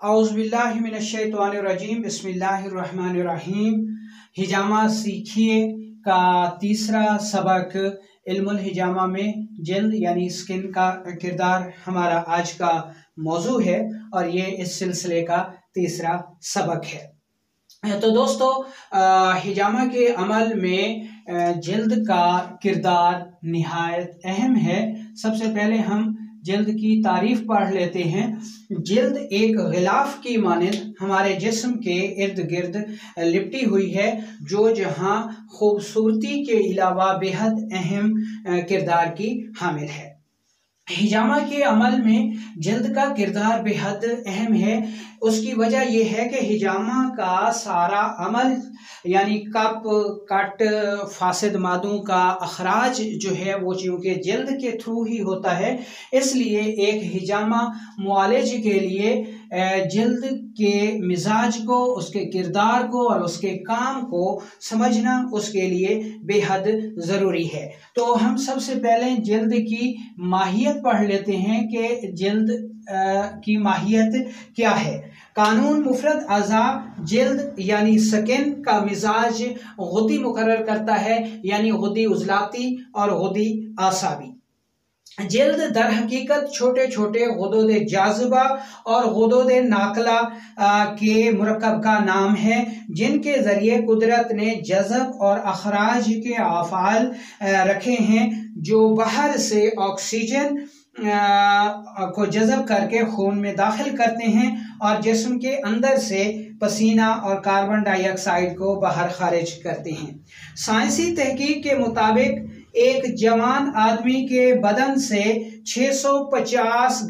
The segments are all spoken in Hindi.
औज़ुबिल्लाहि मिनश्शैतानिर्रजीम बिस्मिल्लाहिर्रहमानिर्रहीम। हिजामा सीखिए का तीसरा सबक इल्मुल हिजामा में जल्द यानी स्किन का किरदार हमारा आज का मौजू है और ये इस सिलसिले का तीसरा सबक है। तो दोस्तों, हिजामा के अमल में जल्द का किरदार निहायत अहम है। सबसे पहले हम जल्द की तारीफ पढ़ लेते हैं। जल्द एक गिलाफ की मानद हमारे जिस्म के इर्द गिर्द लिपटी हुई है, जो जहां खूबसूरती के अलावा बेहद अहम किरदार की हामिल है। हिजामा के अमल में जल्द का किरदार बेहद अहम है। उसकी वजह यह है कि हिजामा का सारा अमल यानी कप कट फासिद मादों का अखराज जो है वो चूँकि जल्द के थ्रू ही होता है, इसलिए एक हिजामा मुआलिज के लिए जल्द के मिजाज को, उसके किरदार को और उसके काम को समझना उसके लिए बेहद ज़रूरी है। तो हम सबसे पहले जल्द की माहियत पढ़ लेते हैं कि जल्द की माहियत क्या है। कानून मुफरद अज़ा जल्द यानी स्किन का मिजाज गुदी मुकर्रर करता है, यानी गुदी उजलाती और गुदी आसाबी। जल्द दर हकीकत छोटे छोटे गुदूद जाज़बा और गुदूद नाकला के मुरक्कब का नाम है, जिनके ज़रिए कुदरत ने जज़ब और अखराज के अफ़आल रखे हैं, जो बाहर से ऑक्सीजन को जज़ब करके खून में दाखिल करते हैं और जिस्म के अंदर से पसीना और कार्बन डाइऑक्साइड को बाहर खारिज करते हैं। साइंसी तहकीक के मुताबिक एक जवान आदमी के बदन से 650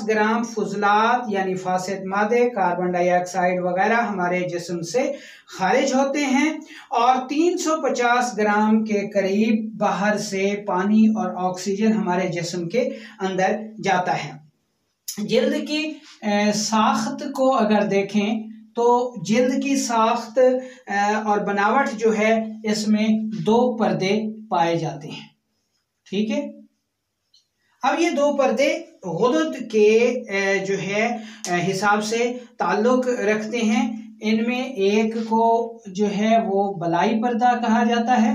ग्राम फुजलात यानी फासिद मादे, कार्बन डाइऑक्साइड वगैरह हमारे जिस्म से खारिज होते हैं और 350 ग्राम के करीब बाहर से पानी और ऑक्सीजन हमारे जिस्म के अंदर जाता है। जल्द की साख्त को अगर देखें तो जल्द की साख्त और बनावट जो है, इसमें 2 पर्दे पाए जाते हैं। ठीक है, अब ये 2 पर्दे गुदुद के जो है हिसाब से ताल्लुक रखते हैं। इनमें एक को जो है वो बलाई पर्दा कहा जाता है,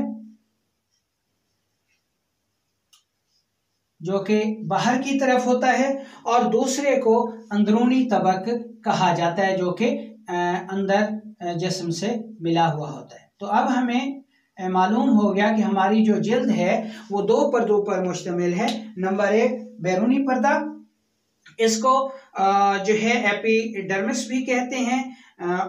जो कि बाहर की तरफ होता है, और दूसरे को अंदरूनी तबक कहा जाता है, जो कि अंदर जिस्म से मिला हुआ होता है। तो अब हमें मालूम हो गया कि हमारी जो जल्द है वो 2 पर्दों पर मुश्तमिल है। नंबर 1 बैरूनी पर्दा, इसको जो है एपिडर्मिस भी कहते हैं,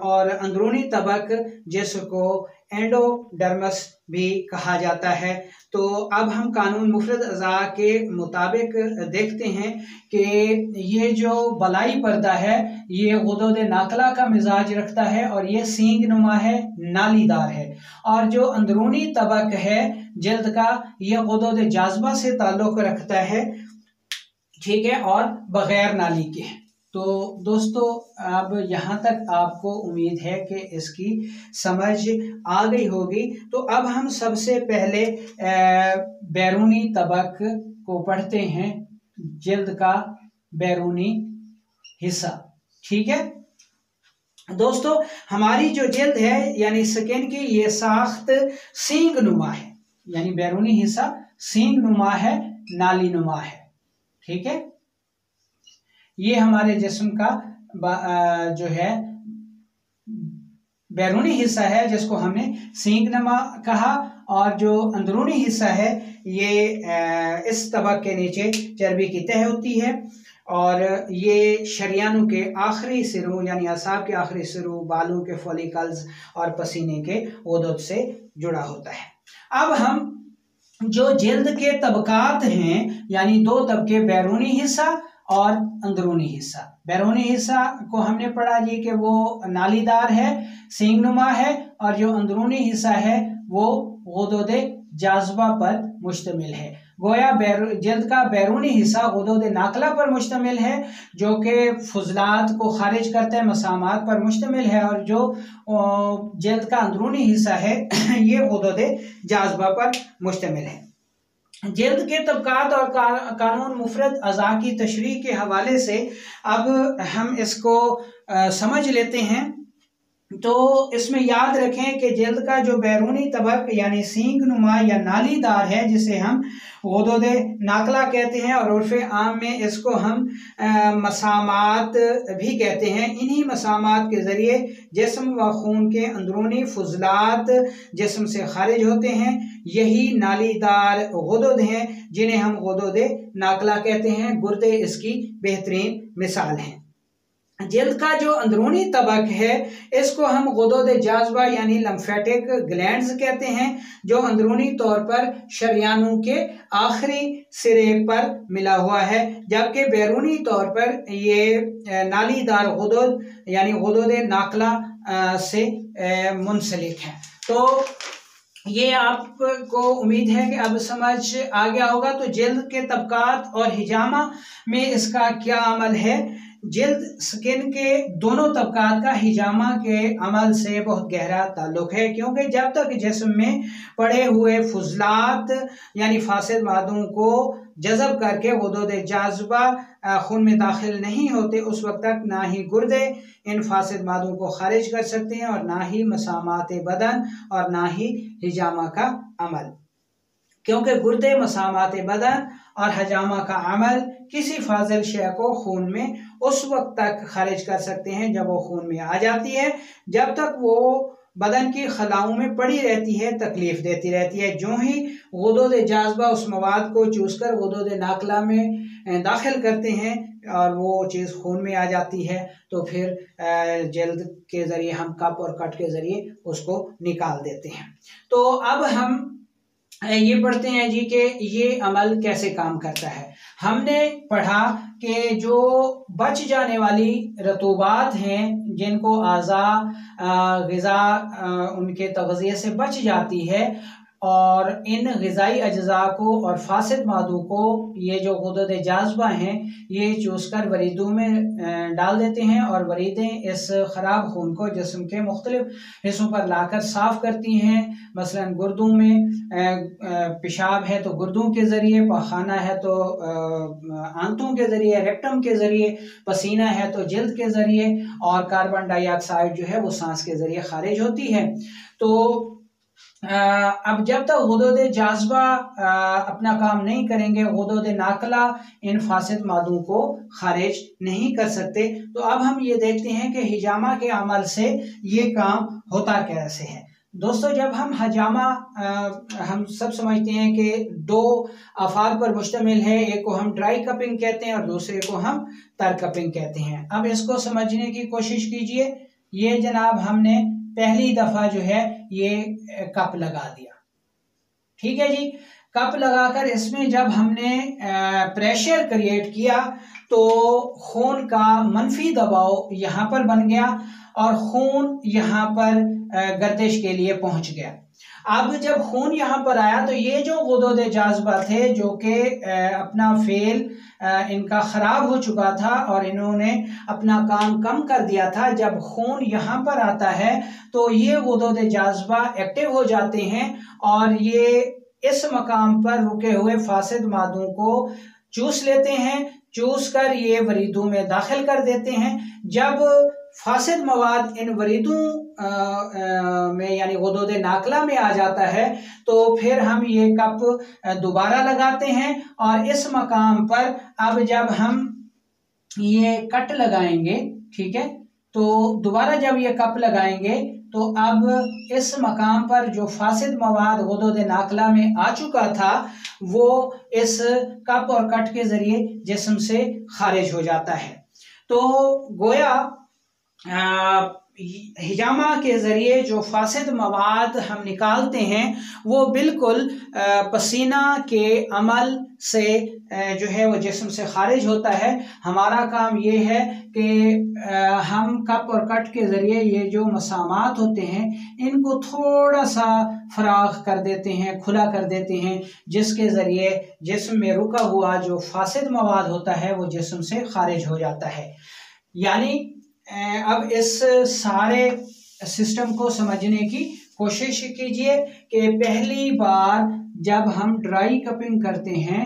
और अंदरूनी तबक जिसको एंडोडर्मस भी कहा जाता है। तो अब हम कानून मुफरद अज़ा के मुताबिक देखते हैं कि ये जो बलाई पर्दा है ये गुदूद नाकला का मिजाज रखता है और ये सींग नुमा है, नालीदार है, और जो अंदरूनी तबक है जल्द का ये गुदूद जाज़बा से ताल्लुक़ रखता है, ठीक है, और बग़ैर नाली के। तो दोस्तों, अब यहाँ तक आपको उम्मीद है कि इसकी समझ आ गई होगी। तो अब हम सबसे पहले बैरूनी तबक को पढ़ते हैं, जल्द का बैरूनी हिस्सा। ठीक है दोस्तों, हमारी जो जल्द है यानी स्किन की ये साख्त सींग नुमा है, यानी बैरूनी हिस्सा सींग नुमा है, नाली नुमा है। ठीक है, ये हमारे जिस्म का जो है बैरूनी हिस्सा है, जिसको हमने सींग नुमा कहा, और जो अंदरूनी हिस्सा है ये इस तबक के नीचे चर्बी की तह होती है, और ये शरियानों के आखिरी सिरों यानी असाब के आखिरी सिरों, बालों के फॉलिकल्स और पसीने के गुदुद से जुड़ा होता है। अब हम जो जल्द के तबकात हैं यानी 2 तबके, बैरूनी हिस्सा और अंदरूनी हिस्सा। बैरूनी हिस्सा को हमने पढ़ा जी कि वो नालीदार है, सींग नुमा है, और जो अंदरूनी हिस्सा है वो गुदूद जाज़बा पर मुश्तमिल है। गोया जल्द का बैरूनी हिस्सा गुदूद नाकला पर मुश्तमिल है, जो कि फुजलात को खारिज करता है, मसामात पर मुश्तमिल है, और जो जल्द का अंदरूनी हिस्सा है ये गुदूद जाज़बा पर मुश्तमिल है। जल्द के तबकात और कानून मुफरद अज़ा की तशरीह के हवाले से अब हम इसको समझ लेते हैं। तो इसमें याद रखें कि जल्द का जो बैरूनी तबक यानी सींग नुमा या नालीदार है, जिसे हम गुदूद नाकला कहते हैं और उर्फ़ आम में इसको हम मसामात भी कहते हैं। इन्हीं मसामात के ज़रिए जिस्म व खून के अंदरूनी फुजलात जिस्म से खारिज होते हैं। यही नालीदार गुदूद हैं जिन्हें हम गुदूद नाकला कहते हैं। गुर्दे इसकी बेहतरीन मिसाल हैं। जल्द का जो अंदरूनी तबक है इसको हम गुदूद जाज़बा यानी लम्फेटिक ग्लैंड्स कहते हैं, जो अंदरूनी तौर पर शरियानों के आखिरी सिरे पर मिला हुआ है, जबकि बैरूनी तौर पर ये नालीदार गुदूद यानी गुदूद नाकला से मुंसलिक है। तो ये आपको उम्मीद है कि अब समझ आ गया होगा। तो जल्द के तबकात और हिजामा में इसका क्या अमल है। जल्द स्किन के दोनों तबकात का हिजामा के अमल से बहुत गहरा ताल्लुक है, क्योंकि जब तक जिस्म में पड़े हुए फुजलात यानी फासिद मादों को जज़ब करके गुदूद जाज़बा खून में दाखिल नहीं होते, उस वक्त तक ना ही गुर्दे इन फासिद मादों को खारिज कर सकते हैं और ना ही मसामात बदन और ना ही हिजामा का अमल, क्योंकि गुर्दे मसामात बदन और हजामा का अमल किसी फाजिल शय को खून में उस वक्त तक खारिज कर सकते हैं जब वो खून में आ जाती है। जब तक वो बदन की खलाओं में पड़ी रहती है, तकलीफ देती रहती है। जो ही गुदूद जाज़बा उस मवाद को चूस कर गुदूद नाकला में दाखिल करते हैं और वो चीज़ खून में आ जाती है, तो फिर जल्द के ज़रिए हम कप और कट के ज़रिए उसको निकाल देते हैं। तो अब हम ये पढ़ते हैं जी कि ये अमल कैसे काम करता है। हमने पढ़ा कि जो बच जाने वाली रतूबात हैं, जिनको आज़ा ग़िज़ा उनके तग़ज़िये से बच जाती है, और इन ग़िज़ाई अज्ज़ा को और फासिद मादों को ये जो गुदूद जाज़बा हैं ये चूस कर वरीदों में डाल देते हैं, और वरीदें इस ख़राब खून को जिस्म के मुख्तलिफ हिस्सों पर लाकर साफ़ करती हैं। मसलन गुर्दों में पेशाब है तो गुर्दों के ज़रिए, पखाना है तो आंतों के ज़रिए, रेक्टम के ज़रिए, पसीना है तो जल्द के ज़रिए, और कार्बन डाइऑक्साइड जो है वो सांस के ज़रिए खारिज होती है। तो अब जब तक गुदूद जाज़बा अपना काम नहीं करेंगे, गुदूद नाकला इन फासिद मादों को खारिज नहीं कर सकते। तो अब हम ये देखते हैं कि हिजामा के अमल से ये काम होता कैसे है। दोस्तों, जब हम हजामा हम सब समझते हैं कि दो अफ़ाल पर मुश्तमिल है, एक को हम ड्राई कपिंग कहते हैं और दूसरे को हम तर कपिंग कहते हैं। अब इसको समझने की कोशिश कीजिए। ये जनाब हमने पहली दफ़ा जो है ये कप लगा दिया, ठीक है जी। कप लगाकर इसमें जब हमने प्रेशर क्रिएट किया तो खून का मनफी दबाव यहाँ पर बन गया और खून यहाँ पर गर्दिश के लिए पहुँच गया। अब जब खून यहाँ पर आया तो ये जो गुदूद जाज़बा थे, जो कि अपना फेल इनका ख़राब हो चुका था और इन्होंने अपना काम कम कर दिया था, जब खून यहाँ पर आता है तो ये गुदूद जाज़बा एक्टिव हो जाते हैं और ये इस मकाम पर रुके हुए फासिद मादों को चूस लेते हैं। चूस कर ये वरीदों में दाखिल कर देते हैं। जब फासिद मवाद इन वरीदों में यानी गुदूद नाकला में आ जाता है तो फिर हम ये कप दोबारा लगाते हैं और इस मकाम पर अब जब हम ये कट लगाएंगे, ठीक है, तो दोबारा जब ये कप लगाएंगे तो अब इस मकाम पर जो फासिद मवाद गुदूद नाकला में आ चुका था वो इस कप और कट के ज़रिए जिस्म से खारिज हो जाता है। तो गोया हिजामा के ज़रिए जो फासिद मवाद हम निकालते हैं वो बिल्कुल पसीना के अमल से जो है वो जिस्म से खारिज होता है। हमारा काम ये है कि हम कप और कट के ज़रिए ये जो मसामात होते हैं इनको थोड़ा सा फराग कर देते हैं, खुला कर देते हैं, जिसके ज़रिए जिस्म में रुका हुआ जो फासिद मवाद होता है वो जिस्म से खारिज हो जाता है। यानी अब इस सारे सिस्टम को समझने की कोशिश कीजिए कि पहली बार जब हम ड्राई कपिंग करते हैं,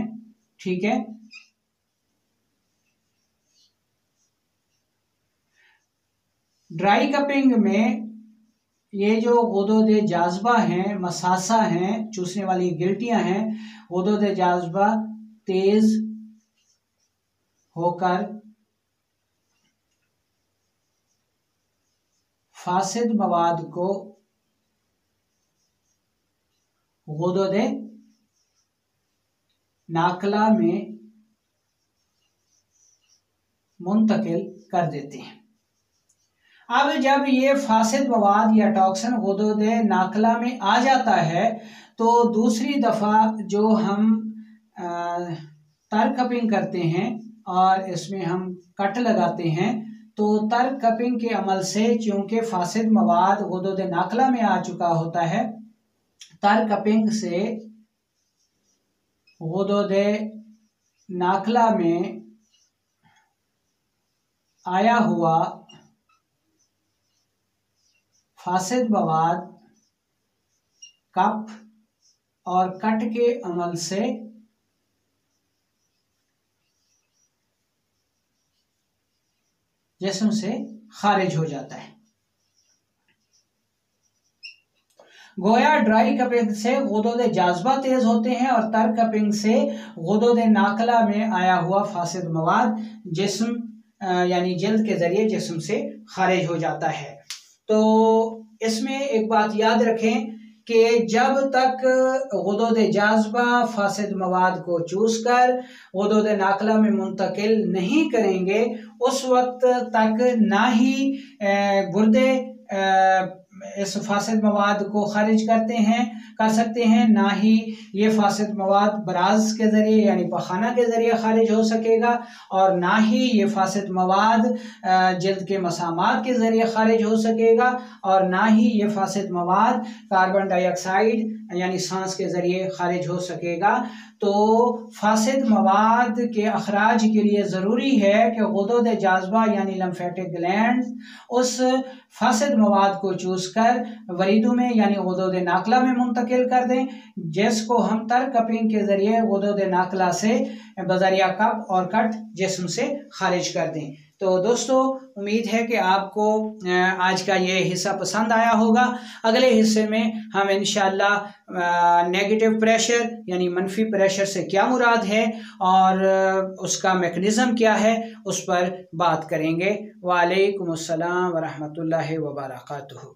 ठीक है, ड्राई कपिंग में ये जो गुदोद जाज़बा हैं, मसासा हैं, चूसने वाली गिल्टियां हैं, गुदोद जाज़बा तेज होकर फासिद मवाद को गुदोद नाकला में मुंतकिल कर देते हैं। अब जब ये फासिद मवाद या टॉक्सिन गुदोद नाकला में आ जाता है तो दूसरी दफ़ा जो हम तर कपिंग करते हैं और इसमें हम कट लगाते हैं, तो तर कपिंग के अमल से चूँकि फासिद मवाद गुदोद नाकला में आ चुका होता है, तर कपिंग से गुदोद नाकला में आया हुआ फासिद मवाद कफ और कट के अमल से जिस्म से खारिज हो जाता है। गोया ड्राई कपिंग से गुदोद जाज़बा तेज होते हैं और तर कपिंग से गुदोद नाकला में आया हुआ फासिद मवाद जिस्म यानी जल्द के जरिए जिस्म से खारिज हो जाता है। तो इसमें एक बात याद रखें कि जब तक गुदोद जाज़बा फासिद मवाद को चूस कर गुदोद नाकला में मुंतकिल नहीं करेंगे, उस वक्त तक ना ही गुर्दे इस फासिद मवाद को खारिज कर सकते हैं, ना ही ये फासिद मवाद बराज के ज़रिए यानी पखाना के ज़रिए खारिज हो सकेगा, और ना ही ये फासिद मवाद जल्द के मसामात के ज़रिए खारिज हो सकेगा, और ना ही ये फासिद मवाद कार्बन डाइऑक्साइड यानी सांस के ज़रिए खारिज हो सकेगा। तो फासिद मवाद के अखराज के लिए ज़रूरी है कि गुदोद जाज़बा यानी लिम्फेटिक ग्लैंड उस फासिद मवाद को चूस कर वरीदों में यानी गुदोद नाकला में मुंतकिल कर दें, जिसको हम तर कपिंग के ज़रिए गुदोद नाकला से बज़रिया कफ और कट जिस्म से खारिज कर दें। तो दोस्तों, उम्मीद है कि आपको आज का ये हिस्सा पसंद आया होगा। अगले हिस्से में हम इंशाअल्लाह नेगेटिव प्रेशर यानी मनफी प्रेशर से क्या मुराद है और उसका मैकेनिज़्म क्या है उस पर बात करेंगे। वालेकुम अस्सलाम व रहमतुल्लाहि व बरकातुहू।